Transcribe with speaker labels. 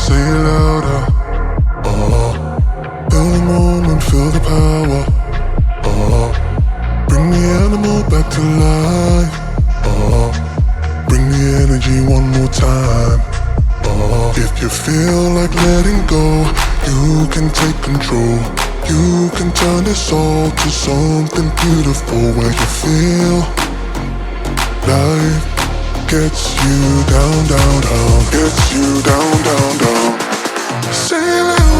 Speaker 1: say it louder. Feel the moment, feel the power. Bring the animal back to life. Bring the energy one more time. If you feel like letting go, you can take control. You can turn this all to something beautiful, where you feel life gets you down, down, down. Gets you down, down, down. Say it loud.